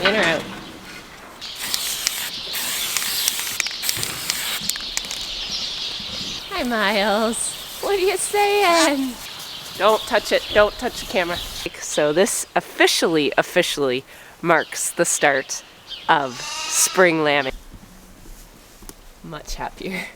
In or out? Hi, Miles. What are you saying? Don't touch it. Don't touch the camera. So this officially marks the start of spring lambing. Much happier.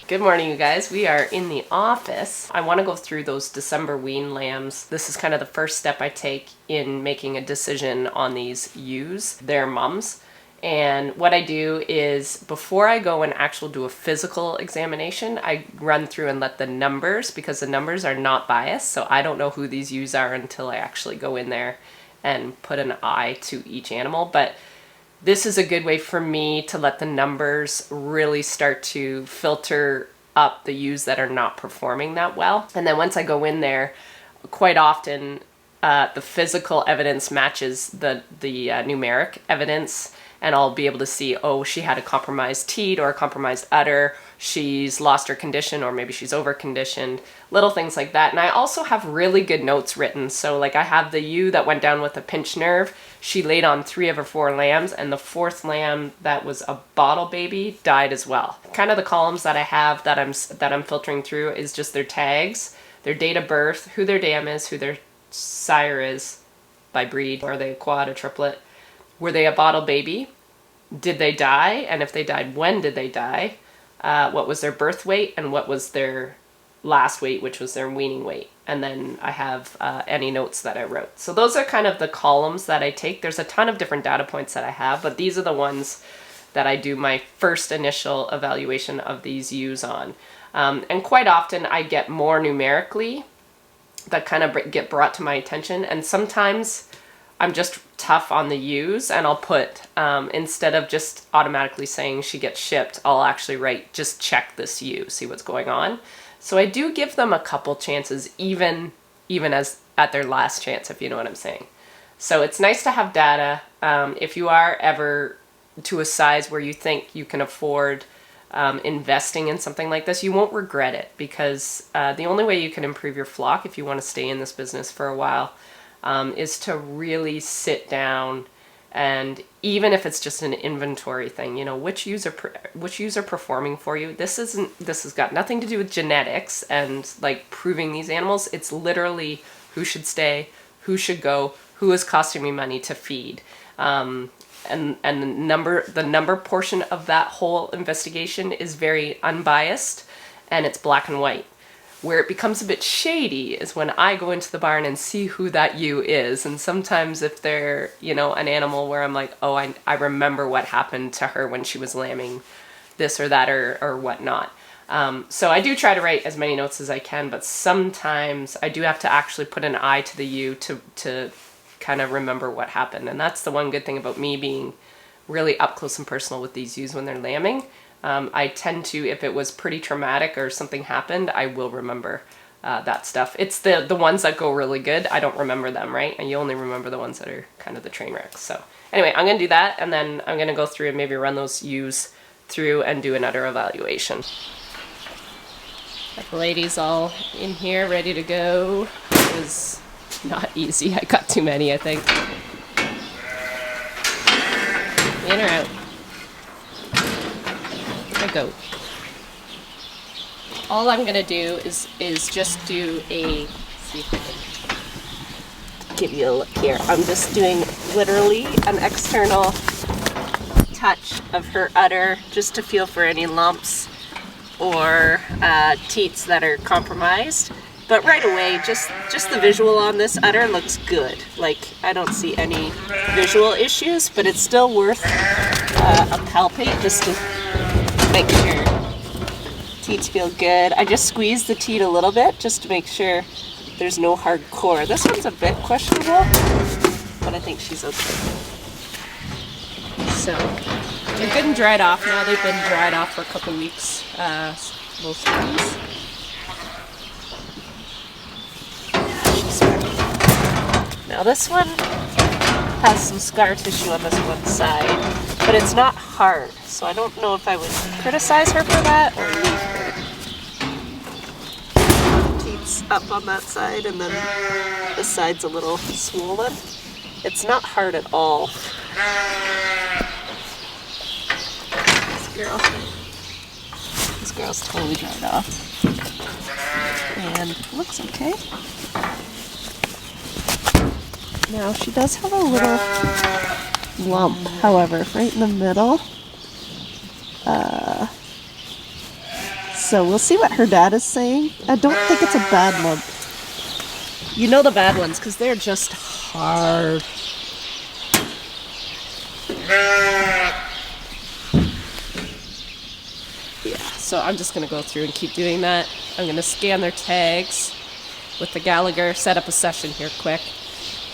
Good morning, you guys. We are in the office. I want to go through those December wean lambs. This is kind of the first step I take in making a decision on these ewes, their mums. And what I do is before I go and actually do a physical examination, I run through and let the numbers, because the numbers are not biased, so I don't know who these ewes are until I actually go in there and put an eye to each animal. But this is a good way for me to let the numbers really start to filter up the ewes that are not performing that well. And then once I go in there, quite often the physical evidence matches the numeric evidence, and I'll be able to see, oh, she had a compromised teat or a compromised udder, she's lost her condition, or maybe she's over-conditioned, little things like that. And I also have really good notes written. So like I have the ewe that went down with a pinched nerve. She laid on 3 of her 4 lambs, and the 4th lamb that was a bottle baby died as well. Kind of the columns that I have that I'm filtering through is just their tags, their date of birth, who their dam is, who their sire is by breed. Are they a quad, a triplet? Were they a bottle baby? Did they die? And if they died, when did they die? What was their birth weight, and what was their last weight, which was their weaning weight? And then I have any notes that I wrote. So those are kind of the columns that I take. There's a ton of different data points that I have, but these are the ones that I do my first initial evaluation of these ewes on. And quite often I get more numerically that kind of get brought to my attention. And sometimes I'm just tough on the ewes, and I'll put, instead of just automatically saying she gets shipped, I'll actually write, just check this ewe, see what's going on. So I do give them a couple chances, even as at their last chance, if you know what I'm saying. So it's nice to have data. If you are ever to a size where you think you can afford investing in something like this, you won't regret it, because the only way you can improve your flock, if you want to stay in this business for a while, is to really sit down, and even if it's just an inventory thing, you know, which ewes are performing for you. This has got nothing to do with genetics and like proving these animals. It's literally who should stay, who should go, who is costing me money to feed. And the number portion of that whole investigation is very unbiased, and it's black and white. Where it becomes a bit shady is when I go into the barn and see who that ewe is. And sometimes if they're, you know, an animal where I'm like, oh, I remember what happened to her when she was lambing this or that or whatnot. So I do try to write as many notes as I can, but sometimes I do have to actually put an eye to the ewe to kind of remember what happened. And that's the one good thing about me being really up close and personal with these ewes when they're lambing. I tend to, if it was pretty traumatic or something happened, I will remember that stuff. It's the ones that go really good, I don't remember them, right? And you only remember the ones that are kind of the train wrecks. So anyway, I'm going to do that, and then I'm going to go through and maybe run those ewes through and do another evaluation. Got the ladies all in here ready to go. It was not easy. I got too many, I think. In or out? Goat. All I'm gonna do is just do a, see if I can give you a look here. I'm just doing literally an external touch of her udder just to feel for any lumps or teats that are compromised. But right away, just the visual on this udder looks good. Like, I don't see any visual issues, but it's still worth a palpate just to make sure teats feel good. I just squeeze the teat a little bit just to make sure there's no hard core. This one's a bit questionable, but I think she's okay. So they're good and dried off now. They've been dried off for a couple weeks, most of these. Now this one has some scar tissue on this one side, but it's not hard, so I don't know if I would criticize her for that or leave her. Teeth's up on that side, and then this side's a little swollen. It's not hard at all. This girl's totally dried off. And looks okay. Now she does have a little lump, however, right in the middle. So we'll see what her dad is saying. I don't think it's a bad lump. You know the bad ones because they're just hard. Yeah, so I'm just going to go through and keep doing that. I'm going to scan their tags with the Gallagher, set up a session here quick.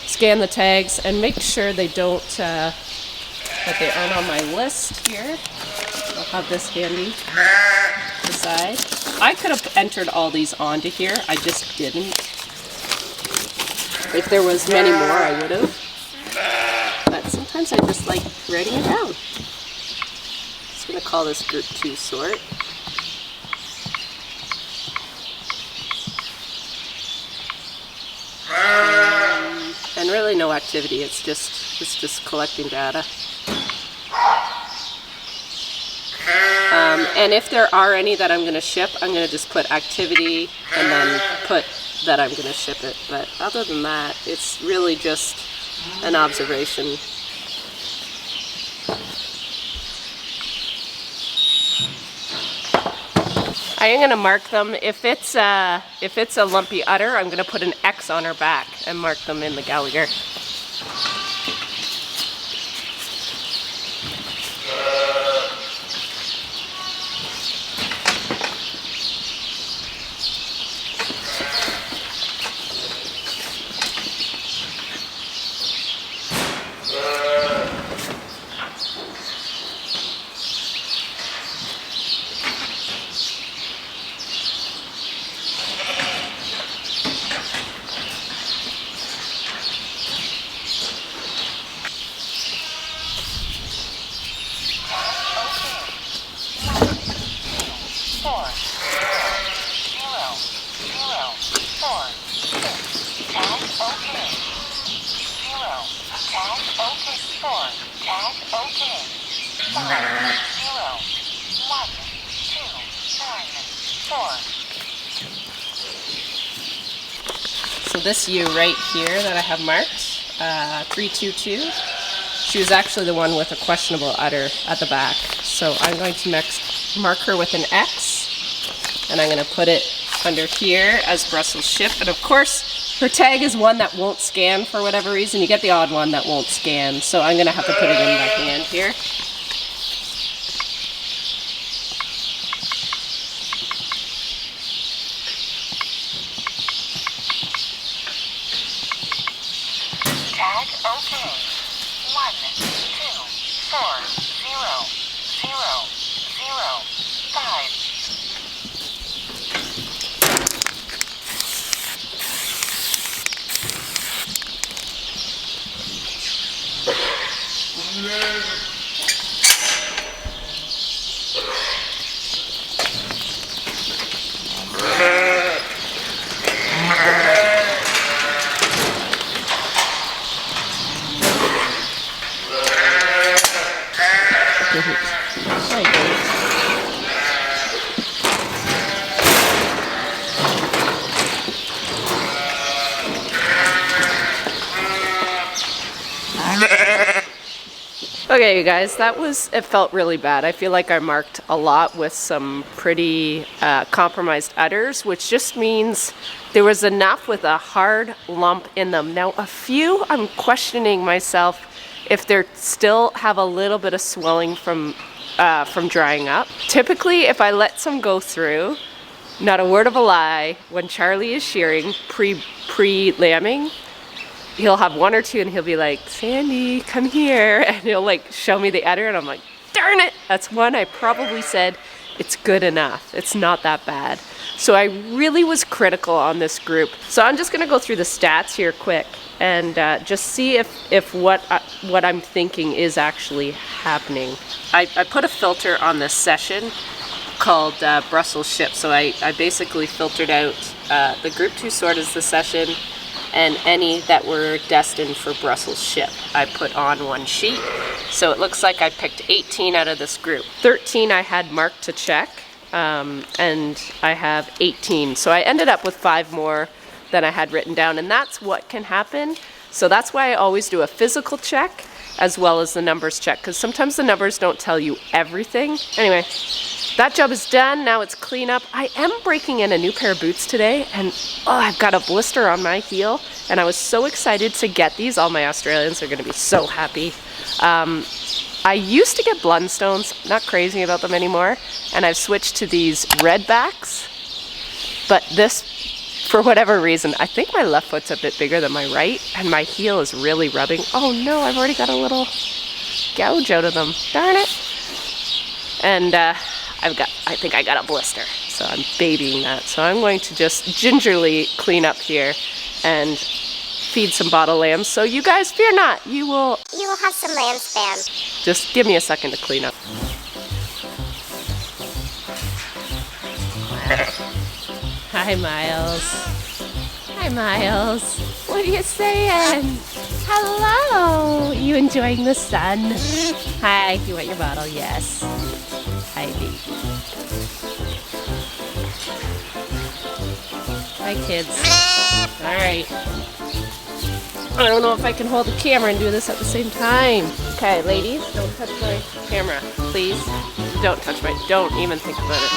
Scan the tags and make sure they don't, that they aren't on my list here. I'll have this handy to the side. I could have entered all these onto here, I just didn't. If there was many more, I would have. But sometimes I just like writing it down. I'm just going to call this group 2 sort. And really no activity, it's just collecting data. And if there are any that I'm going to ship, I'm going to just put activity and then put that I'm going to ship it. But other than that, it's really just an observation. I am going to mark them. If it's a lumpy udder, I'm going to put an X on her back and mark them in the Gallagher. So this U right here that I have marked, 322, she was actually the one with a questionable udder at the back. So I'm going to next mark her with an X, and I'm going to put it under here as Brussels ship. And of course, her tag is one that won't scan for whatever reason. You get the odd one that won't scan, so I'm going to have to put it in my hand here. Tag okay. 1, 2, 4, 0, 0, 0, 5. Okay, you guys, it felt really bad. I feel like I marked a lot with some pretty compromised udders, which just means there was enough with a hard lump in them. Now, a few, I'm questioning myself if they still have a little bit of swelling from drying up. Typically, if I let some go through, not a word of a lie, when Charlie is shearing pre-lambing, he'll have one or two and he'll be like, Sandy, come here. And he'll like show me the udder and I'm like, darn it. That's one I probably said it's good enough. It's not that bad. So I really was critical on this group. So I'm just gonna go through the stats here quick and just see if what I'm thinking is actually happening. I put a filter on this session called Brussels Ship. So I basically filtered out the group 2 sort as the session and any that were destined for Brussels Ship. I put on one sheet. So it looks like I picked 18 out of this group. 13 I had marked to check, and I have 18. So I ended up with 5 more than I had written down, and that's what can happen. So that's why I always do a physical check as well as the numbers check, because sometimes the numbers don't tell you everything. Anyway, that job is done. Now it's clean up. I am breaking in a new pair of boots today, and I've got a blister on my heel, and I was so excited to get these. All my Australians are going to be so happy. I used to get Blundstones, not crazy about them anymore, and I've switched to these red backs, but this, for whatever reason, I think my left foot's a bit bigger than my right, and my heel is really rubbing. Oh no, I've already got a little gouge out of them. Darn it. And I think I got a blister, so I'm babying that. So I'm going to just gingerly clean up here and feed some bottle lambs. So you guys fear not, you will have some lamb spam. Just give me a second to clean up. Hi, Miles. Hi, Miles. What are you saying? Hello. You enjoying the sun? Hi. You want your bottle? Yes. Hi, baby. Hi, kids. All right. I don't know if I can hold the camera and do this at the same time. Okay, ladies, don't touch my camera, please. Don't touch my. Don't even think about it.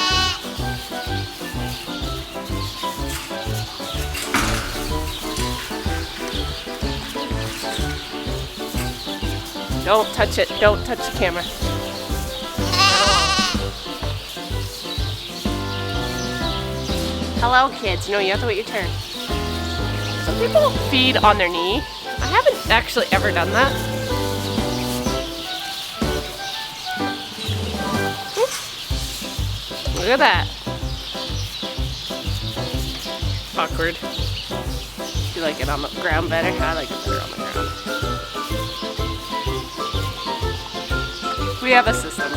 Don't touch it. Don't touch the camera. Hello, kids. No, you have to wait your turn. Some people feed on their knee. I haven't actually ever done that. Oops. Look at that. Awkward. You like it on the ground better? I like it better on the ground. We have a system.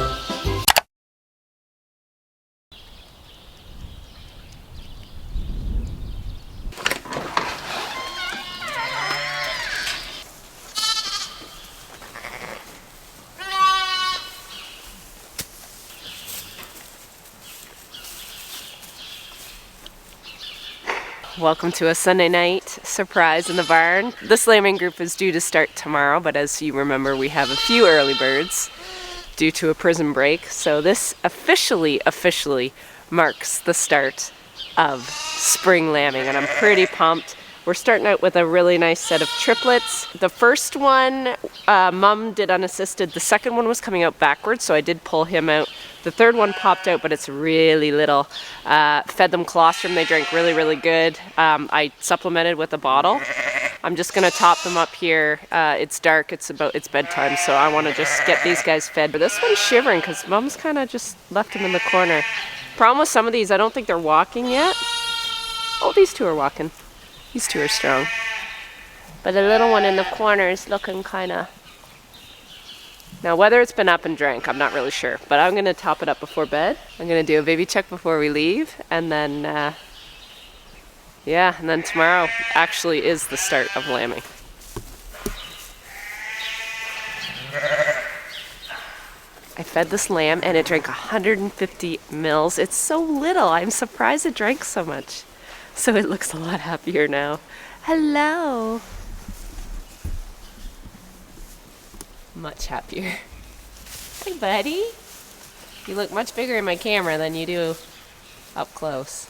Welcome to a Sunday night surprise in the barn. This lambing group is due to start tomorrow, but as you remember, we have a few early birds due to a prison break. So this officially marks the start of spring lambing, and I'm pretty pumped. We're starting out with a really nice set of triplets. The first one, Mom did unassisted. The second one was coming out backwards, so I did pull him out. The third one popped out, but it's really little. Fed them colostrum, they drank really, really good. I supplemented with a bottle. I'm just gonna top them up here. It's dark, it's bedtime, so I wanna just get these guys fed. But this one's shivering because Mom's kinda just left him in the corner. Problem with some of these, I don't think they're walking yet. Oh, these two are walking. These two are strong. But the little one in the corner is looking kinda... Now, whether it's been up and drank, I'm not really sure. But I'm going to top it up before bed. I'm going to do a baby check before we leave. And then, and then tomorrow actually is the start of lambing. I fed this lamb and it drank 150 mils. It's so little. I'm surprised it drank so much. So it looks a lot happier now. Hello. Much happier. Hey, buddy. You look much bigger in my camera than you do up close.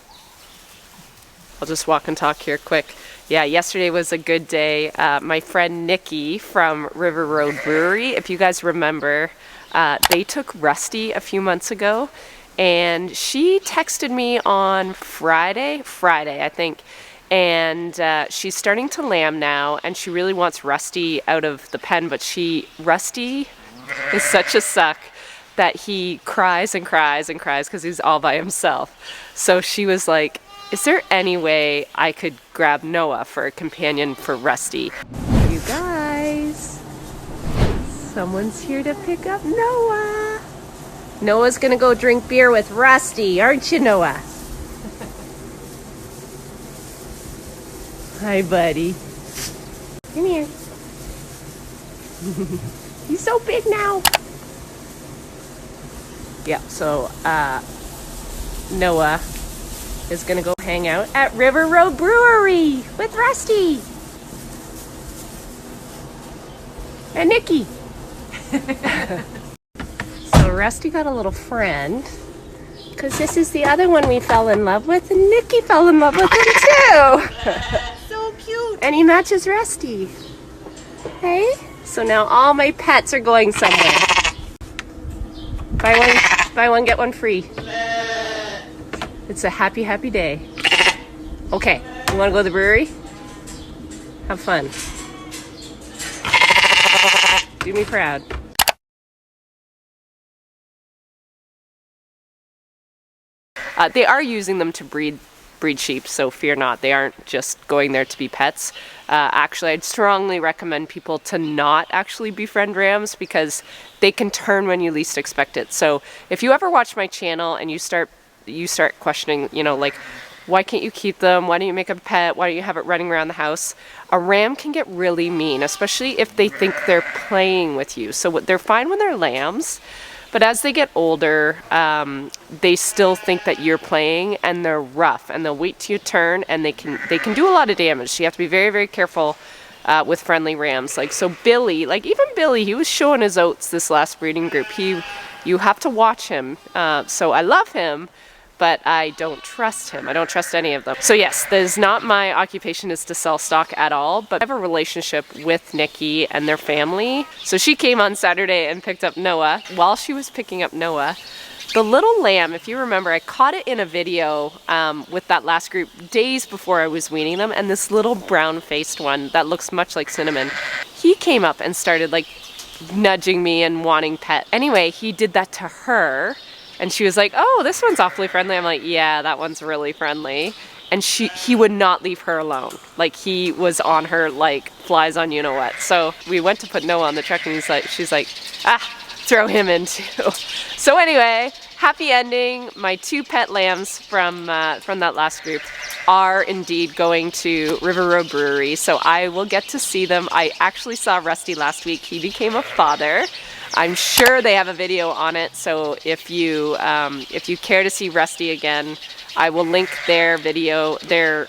I'll just walk and talk here quick. Yeah, yesterday was a good day. My friend Nikki from River Road Brewery, if you guys remember, they took Rusty a few months ago, and she texted me on Friday, I think, And she's starting to lamb now, and she really wants Rusty out of the pen, but Rusty is such a suck that he cries and cries and cries because he's all by himself. So she was like, is there any way I could grab Noah for a companion for Rusty? You guys, someone's here to pick up Noah. Noah's gonna go drink beer with Rusty, aren't you, Noah? Hi, buddy. Come here. He's so big now. Yeah, so Noah is gonna go hang out at River Road Brewery with Rusty and Nikki. So Rusty got a little friend, because this is the other one we fell in love with, and Nikki fell in love with him too. So cute. And he matches Rusty. Hey? So now all my pets are going somewhere. Buy one, get one free. It's a happy, happy day. Okay, you want to go to the brewery? Have fun. Do me proud. They are using them to breed sheep, so fear not. They aren't just going there to be pets. Actually, I'd strongly recommend people to not actually befriend rams, because they can turn when you least expect it. So if you ever watch my channel and you start questioning, you know, like, why can't you keep them? Why don't you make a pet? Why don't you have it running around the house? A ram can get really mean, especially if they think they're playing with you. So they're fine when they're lambs, but as they get older, they still think that you're playing, and they're rough, and they'll wait till you turn, and they can do a lot of damage. So you have to be very, very careful with friendly rams. Like, so Billy, like even Billy, he was showing his oats this last breeding group. You have to watch him. So I love him, but I don't trust him. I don't trust any of them. So yes, that is not my occupation, is to sell stock at all, but I have a relationship with Nikki and their family. So she came on Saturday and picked up Noah. While she was picking up Noah, the little lamb, if you remember, I caught it in a video with that last group days before I was weaning them, and this little brown-faced one that looks much like Cinnamon, he came up and started like nudging me and wanting pet. Anyway, he did that to her, and she was like, oh, this one's awfully friendly. I'm like, yeah, that one's really friendly. And he would not leave her alone. Like, he was on her like flies on you-know-what. So we went to put Noah on the truck, and she's like, throw him in too. So anyway, happy ending. My 2 pet lambs from that last group are indeed going to River Road Brewery. So I will get to see them. I actually saw Rusty last week. He became a father. I'm sure they have a video on it, so if you care to see Rusty again, I will link their video,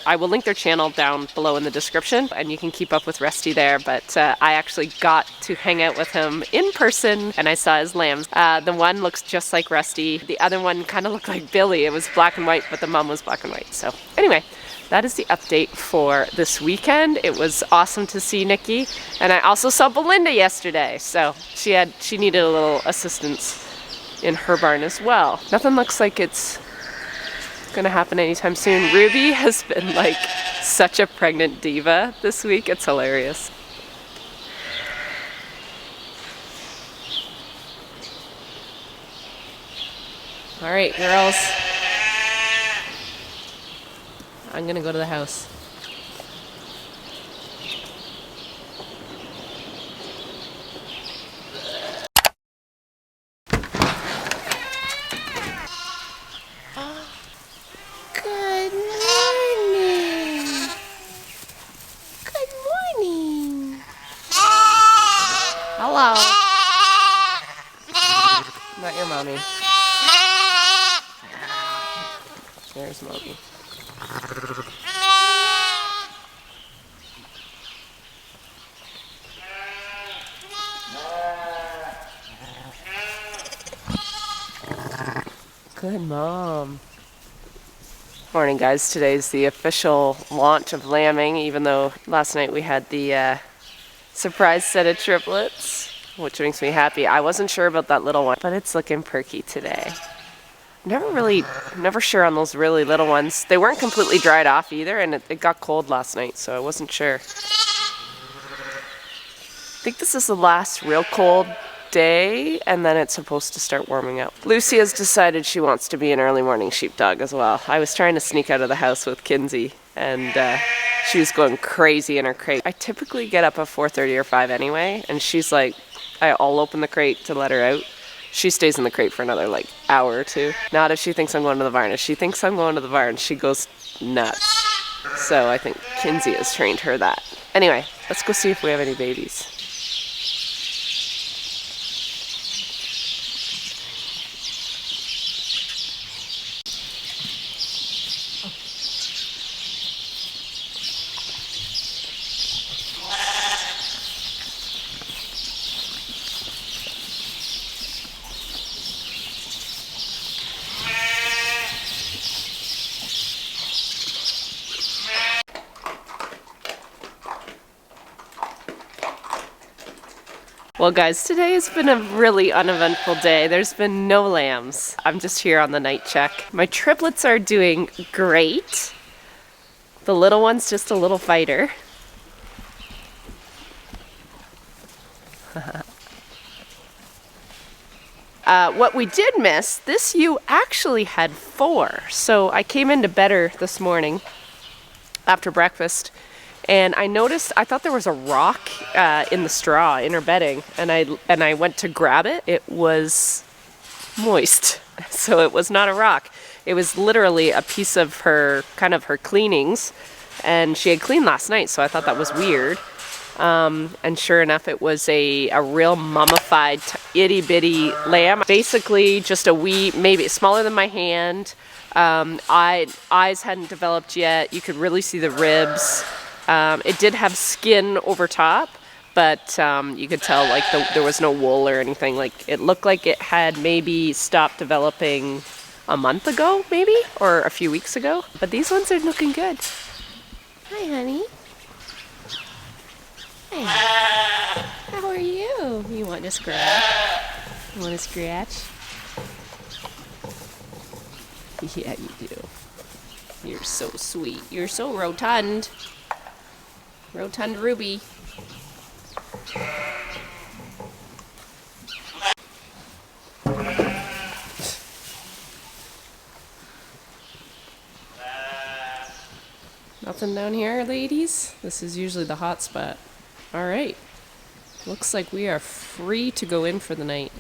I will link their channel down below in the description, and you can keep up with Rusty there. But I actually got to hang out with him in person, and I saw his lambs. The one looks just like Rusty. The other one kind of looked like Billy. It was black and white, but the mom was black and white. So anyway, that is the update for this weekend. It was awesome to see Nikki, and I also saw Belinda yesterday, so she needed a little assistance in her barn as well. Nothing looks like it's gonna happen anytime soon. Ruby has been like such a pregnant diva this week. It's hilarious. All right, girls. I'm gonna go to the house. Good morning. Good morning. Hello. Not your mommy. There's mommy. Good mom. Morning, guys. Today's the official launch of lambing, even though last night we had the surprise set of triplets, which makes me happy. I wasn't sure about that little one, but it's looking perky today. Never sure on those really little ones. They weren't completely dried off either, and it got cold last night, so I wasn't sure. I think this is the last real cold day, and then it's supposed to start warming up. Lucy has decided she wants to be an early morning sheepdog as well. I was trying to sneak out of the house with Kinsey, and she was going crazy in her crate. I typically get up at 4:30 or 5 anyway, and she's like, I'll open the crate to let her out. She stays in the crate for another like hour or two. Not if she thinks I'm going to the barn. If she thinks I'm going to the barn, she goes nuts. So I think Kinsey has trained her that. Anyway, let's go see if we have any babies. Well guys, today has been a really uneventful day. There's been no lambs. I'm just here on the night check. My triplets are doing great. The little one's just a little fighter. What we did miss, this ewe actually had 4. So I came into bed her this morning after breakfast, and I noticed, I thought there was a rock in the straw in her bedding, and I went to grab it. It was moist, so it was not a rock. It was literally a piece of her, kind of her cleanings, and she had cleaned last night, so I thought that was weird. And sure enough, it was a real mummified itty bitty lamb. Basically just a wee, maybe smaller than my hand. Eyes hadn't developed yet. You could really see the ribs. It did have skin over top, but you could tell like there was no wool or anything. Like it looked like it had maybe stopped developing a month ago, maybe, or a few weeks ago. But these ones are looking good. Hi, honey. Hi. How are you? You want to scratch? You want to scratch? Yeah, you do. You're so sweet. You're so rotund. Rotund Ruby. Nothing down here, ladies? This is usually the hot spot. All right. Looks like we are free to go in for the night.